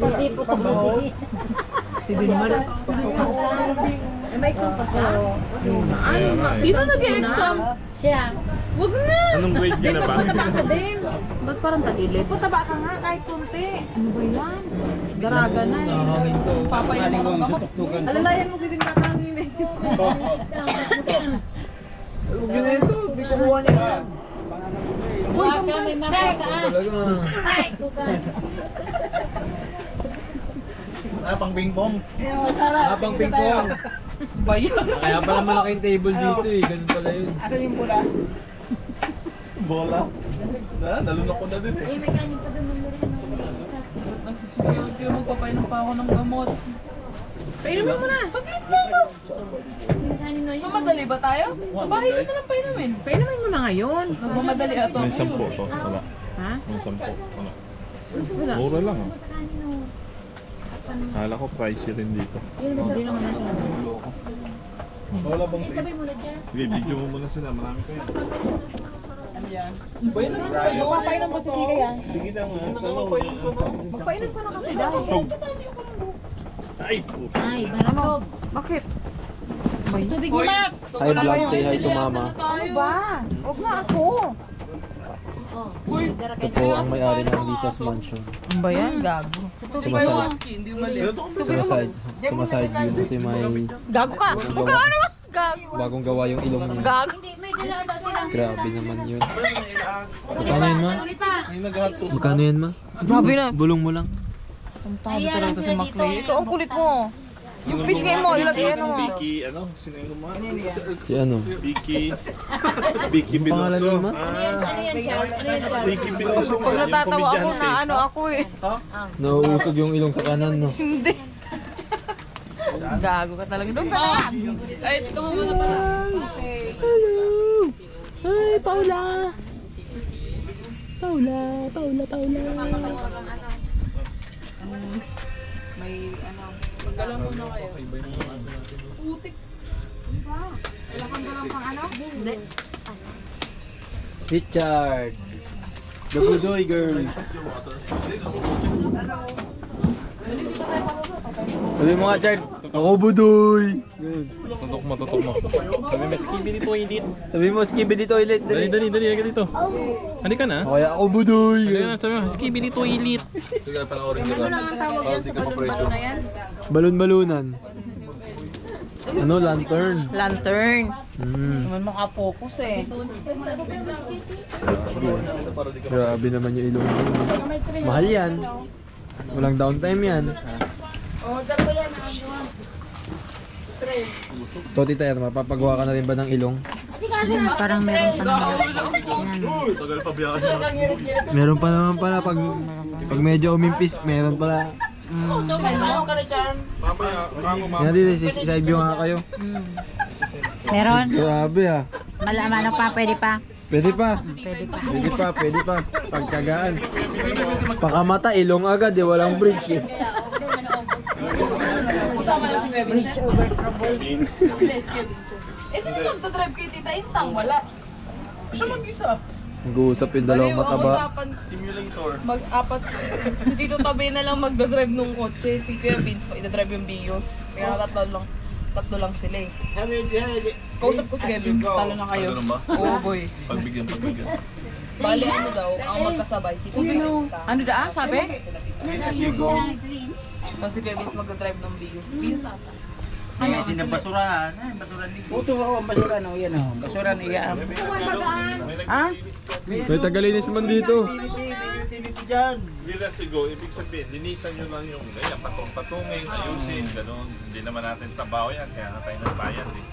Hindi po ito. Si Binman. May exam pa siya. Sino nag-e-exam? Siya. Wag na! Anong grade niya na ba? Din. Ba't parang tagilid? Pataba ka nga kahit kunti. Ano ba yan? Daraga na eh. Papayin mo ang gamot. Alalayan mo si din kakangin eh. Huwag yun ito. Di kumuha niya. Uy, may makakaan. Ay, kukan. Pang ping-pong. Pang ping-pong. Bayan. Kaya pala malaking table dito eh. Ganun pala yun. Asan yung bola? Bola? Nalunok ko na din eh. Eh, may kanin pa doon mo rin. Isa. Nagsisigaw-sigaw. Magpapainom pa ako ng gamot. Painumin mo na. Saglit lang. May kanin na yun. Mamadali ba tayo? Sa bahay ko na lang painumin. Painumin mo na ngayon. Nagmamadali ato. May 10 to. Wala. Ha? May 10. Wala. Wala. Mura lang ah. Sa kanin o. Kala ko pricey rin dito. Hindi naman na siya. Wala bang Eh, sabay mo na dyan. Sige, video mo muna sila. Marami ko yan. Boy, magpapainom ba si Kika yan? Sige lang ah. Magpainom ka na kasi dahil. Ay, puto. Ay, barasog. Bakit? Tubig mo na. Hi vlog, say hi to mama. Ano ba? Huwag na ako. Oh, Ito po ang may-ari ng Lisa's Mansion. Ano ba yan? Gago. Sumaside view kasi may Gago ka! Huwag ka ano? Gago. bagong gawa yung ilong niya. Gago. Hindi, may dala ba sila? Grabe naman yun. Magkano yun ma? Ulit pa. Magkano yun ma? Grabe na. Bulong mo lang. Ang tabi talaga ito si Maclay. Ito ang kulit mo. Yung pisngay mo, ilagay ano mo. Vicky, ano? Sino yung gumawa? Si ano? Vicky. Vicky Yung pangalan Piloso. nun, ma? Ano yan, Charles? Ano yan, Charles? Vicky Piloso. Pag natatawa ako na ano ako eh. Nauusog yung ilong sa kanan no. Hindi. Gago ka talaga. Doon ka na. Ay, ito mo muna pala. Hi Paula! Paula. May ano. Paggalang muna kayo. Putik. Diba? Wala kang galang pang ano? Hindi. Richard! The Budoy girl! Sabi mo nga Chard! Ako Budoy! Tutok mo. Sabi may skibidi toilet. Sabi mo skibidi toilet! Dali, agad dito. Hindi ka na? O kaya ako Budoy! Hindi ka na, sabi mo, skibidi toilet. Ano lang ang tawag yan sa balon-balon na yan? Balon-balunan. Ano? Lantern. Lantern. Mm. Naman makapokus eh. Grabe naman yung ilong mo. Mahal yan. Walang downtime yan. Order ko yan. Tray. So tita Erma, papagawa ka na rin ba ng ilong? Parang meron pa naman. Tagal pa biyakan. Meron pa naman pala pag medyo umimpis, meron pala. Yan dito, side view nga kayo. Meron? Grabe ah. Malaman pa, pwede pa. Pwede pa. Pwede pa. Pagkagaan. Pakamata, ilong agad eh, walang bridge eh. Kasama na si Kuya Bridge Vincent. over trouble. Bless Kuya Vincent. Eh, sino magdadrive kay Tita Intang? Wala. Siya mag-isa. Nag-uusap yung dalawang mataba. Simulator. Mag-apat. Si Tito Tabi na lang magdadrive nung kotse. Si Kuya Vince magdadrive yung Bios. Kaya tatlo lang sila eh. Kausap ko si Kuya Vince, talo na kayo. Ano ba? Oo boy. Pagbigyan. Bali ano daw, ang magkasabay si Kuya Vince. Ano da? Sabi? Tapos si Kuya Vince magdadrive ng Bios. Bios ata. Ay, sinabasurahan. Ay, basurahan ni Puto ako ang basurahan. O yan o. Basurahan iya. Ha? May tagalinis man dito. Sila sigo, ibig sabihin, linisan nyo lang yung ganyan, patong-patungin, ayusin, gano'n. Hindi naman natin trabaho yan, kaya na tayo nagbayad eh.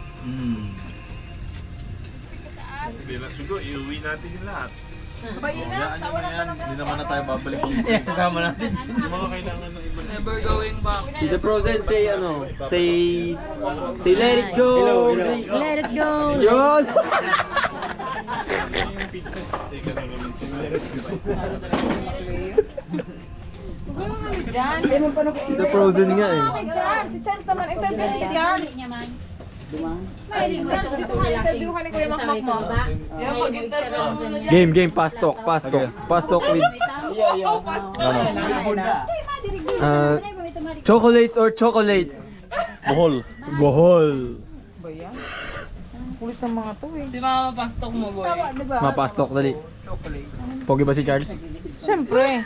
Sila sigo, iuwi natin yung lahat. Bayina, tawa na talaga. Hindi naman na tayo babalik dito. Kasama natin. Yung mga kailangan ng iba. Never going back. Tita Frozen, say ano? Say let it go! Let it go. Yun! Yung pizza, ika na naman Diyan. Tita Frozen nga eh. Charles, si Charles naman. Interview si Charles. Charles, dito ka interview ka ni Kuya Makmak mo. Yan, pag-interview mo na dyan. Game, pass talk with... Iya, iya. Ano? Chocolates or chocolates? Bohol. Bohol. Ba yan? Kulit ng mga to eh. Si Mama pastok mo, boy. Mapastok, dali. Pogi ba si Charles? Siyempre.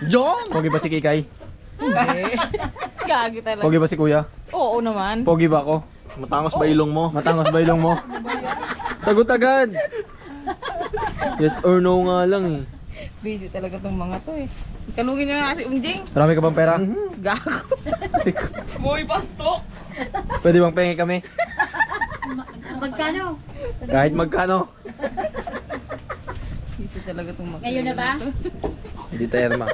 Pogi ba si Kikay? Hindi. Gagi talaga. Pogi ba si Kuya? Oo naman. Pogi ba ako? Matangos ba ilong mo? Matangos ba ilong mo? Sagot agad! Yes or no nga lang eh. Busy talaga tong mga to eh. Kalungin nyo na kasi Unjing. Marami ka bang pera? Gago. Boy, pastok. Pwede bang pengi kami? Magkano? Kahit magkano? Busy talaga tong mga Ngayon na ba? Hindi Erma.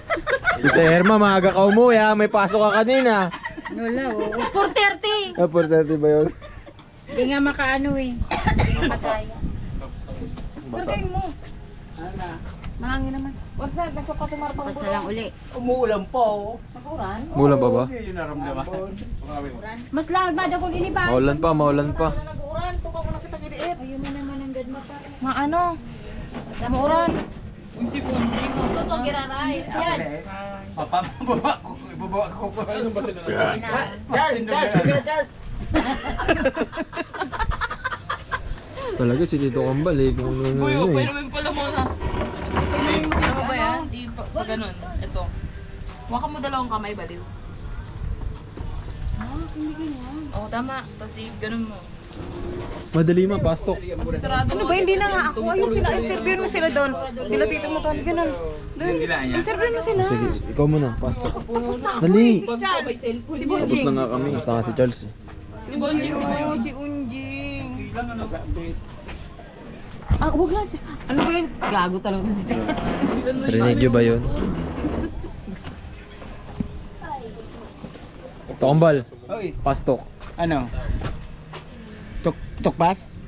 Hindi Erma, maaga ka umuwi ha. May pasok ka kanina. Wala oh. 4:30. Ah, 4:30 ba yun? Hindi nga makaano eh. Hindi nga makaya. Pertain mo. Mahangin naman. Wag na, nagpapatumarapang Basta lang uli. Umuulan po. Nakuran. Bulan pa ba? Yun yung naramdaman. Mas lagad ako lilipat. Maulan pa, maulan pa. Naguran, tuka ko na kita giliit. Ayaw mo naman ang gadma pa. Maano? Namuran. Gusto to giraray. Yan. Papababa ko. Ibababa ko. Ano ba sila? Charles! Talaga si Tito Kambal eh. Kung ano Boy, ano eh. painumin pala muna. Ano ba yan? Pag ganun. Ito. Waka mo dalawang kamay ba, Diw? Hindi ganyan. Oo, tama. Tapos ganun mo. Madali man, pastok. Sarado ano ba? Hindi na nga ako. Ayun sila. Interview mo sila doon. Sila tito mo doon. Ganun. Doon. Interview mo sila. Sige, ikaw muna, pastok. Dali! Charles. Si Tapos Bonjing. na nga kami. Basta nga si Charles eh. Si Bonjing. Si Unjing. Ah, huwag na. Ano ba yun? Gago talaga si Charles. Rinig nyo ba yun? Tito Kambal, Oy, pastok. ano? Tukpas?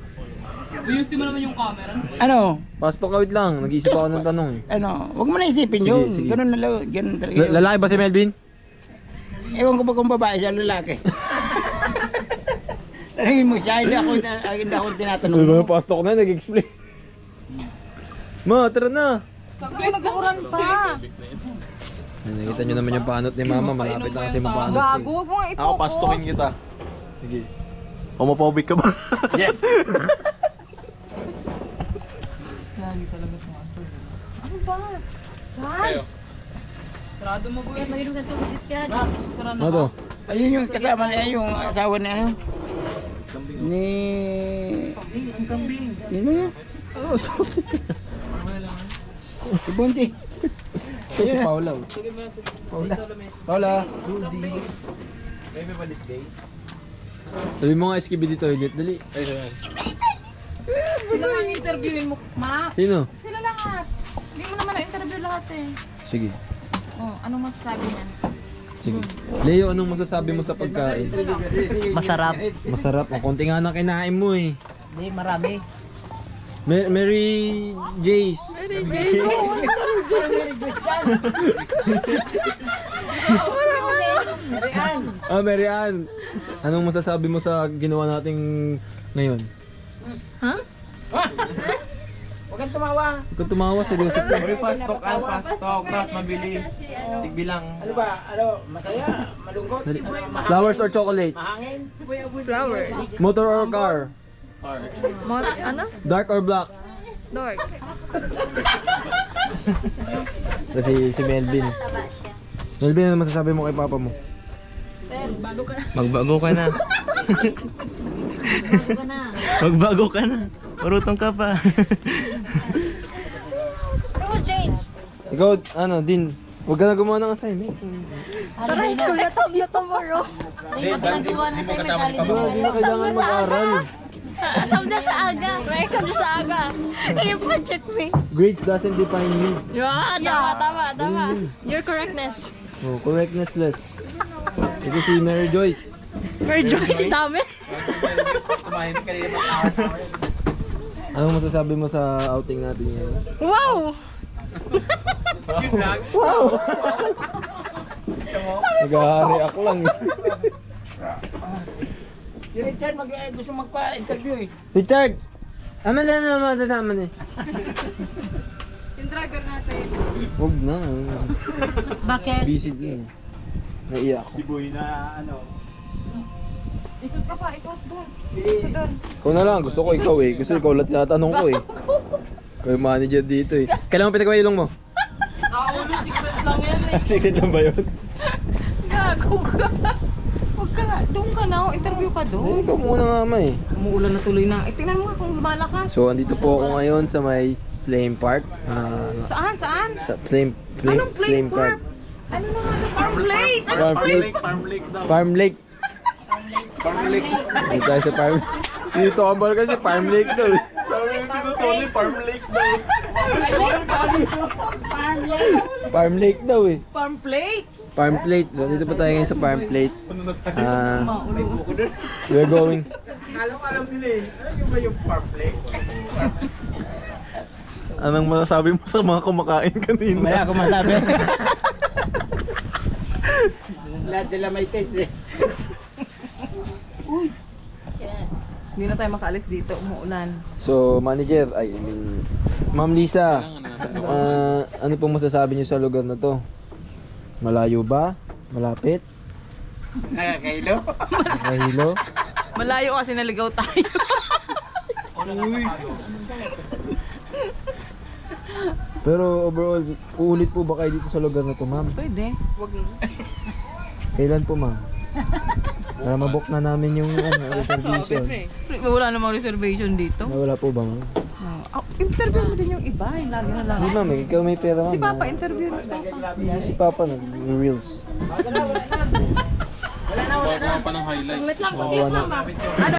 Ayusin mo naman yung camera. Ano? Pastok ka, wait lang. Nag-iisip ako ng tanong eh. Ano? Huwag mo na isipin Sige, yun. sige. Ganun na lang. Ganun talaga yun. Lalaki ba si Melvin? Ewan ko ba kung babae siya lalaki. Tanungin mo siya, hindi ako tinatanong Ano mo. ba, pastok na, nag-explain. Ma, tara na. Sakto nag-uran pa. Nakita nyo naman yung panot ni Mama, malapit na kasi mapanot Gago, eh. huwag mo nga i-focus. Ako pastukin kita. Sige. Homophobic ka ba? Yes! Lagi talaga pumasok. Ano ba? Guys! Sarado mo boy. Mayroon ka tubig yan. Sarado Ano to? Ayun yung kasama niya, yung asawa niya. Ano? Ni... Ang kambing. Nino yun? Oh, sorry. Si Bunti. Ito si Paula. oh. Sige mo na sa Paula. Maybe Malis Day. Sabi mo nga SKB dito, Edit. Dali. Sila lang interviewin mo, Ma. Sino? Sila lahat. Hindi mo naman na-interview lahat eh. Sige. Oh, anong masasabi niyan? Sige. Leo, anong masasabi mo sa pagkain? Masarap. Masarap. Ang konti nga na kinain mo eh. Hindi, marami. Mary Jace. Ah, Mary Ann. Anong masasabi mo sa ginawa nating ngayon? Huwag kang tumawa. Huwag kang tumawa, seryoso po. Pastok, not mabilis. Tigbilang. Ano ba? Ano? Masaya? Malungkot? Flowers or chocolates? Mahangin? Flowers. Motor or car? Ano? Dark or black? Dark. Si Melvin. Melvin, ano masasabi mo kay papa mo? Magbago ka na. Bago ka na. Magbago ka na. Marutong ka pa. Ikaw, ano, Din, huwag ka na gumawa ng assignment. Tara, school na tayo tomorrow. Hindi mo ginagawa ng assignment. Hindi na kailangan mag-aral. Asam na sa aga. Exam na sa aga. Yung project me. Grades doesn't define you. Tama. Your correctness. Oh, correctness-less. Ito si Mary Joyce. Mary Joyce, dami. Tumahimik ka rin. Anong masasabi mo sa outing natin ngayon? Wow! Nag-ahari ako lang eh. Si Richard gusto magpa-interview eh. Richard! Aman na eh. Yung driver natin. Huwag na. Bakit? Busy din. Naiyak ako. Si Boy na ano. Ikot ka pa, ikot doon. Ikot doon. Ikaw na lang, gusto ko ikaw eh. Kasi ikaw lang tinatanong ko eh. Ikaw yung manager dito eh. Kailan mo pinagawa yung ilong mo? Ulo, secret lang yan eh. Secret lang ba yun? Gago ka. Huwag ka nga, doon ka na. Interview ka Eh, doon. ikaw muna nga ma eh. Umuulan na tuloy na. Tingnan mo nga kung lumalakas. So, andito po ako ngayon sa may Flame Park. Saan? Saan? Sa Flame Anong flame Park. park? Ano naman ito? Farm Lake! Ano? Farm Lake. Farm Lake daw. Farm Lake. Farm Lake. Dito tayo sa Farm Dito kambal kasi Farm Lake daw eh. Sabi yung Tito Tony, Farm Lake daw. Farm Lake daw eh. Farm Plate! Farm Plate. So, dito pa tayo ngayon sa Farm Plate. We're going. Alam nila eh. Ano yung ba yung Farm Lake? Anong masasabi mo sa mga kumakain kanina? Wala akong masabi. Lahat sila may taste eh. Hindi na tayo makaalis dito. Umuulan. So, manager, I mean, Ma'am Lisa, ano pong masasabi niyo sa lugar na to? Malayo ba? Malapit? Nakakailo. Mahilo? Malayo kasi naligaw tayo. Pero overall, uulit po ba kayo dito sa lugar na to, ma'am? Pwede. Wag na. Kailan po, ma'am? Para mabook na namin yung reservation. Wala namang reservation dito. Wala po ba, ma'am? Interview mo din yung iba. Yung lagi na lang. Hindi, ma'am. Ikaw may pera, ma'am. Si Papa, interview mo si Papa. Busy si Papa, nag-reels. Wala na. Gawa pa ng highlights. Magawa na.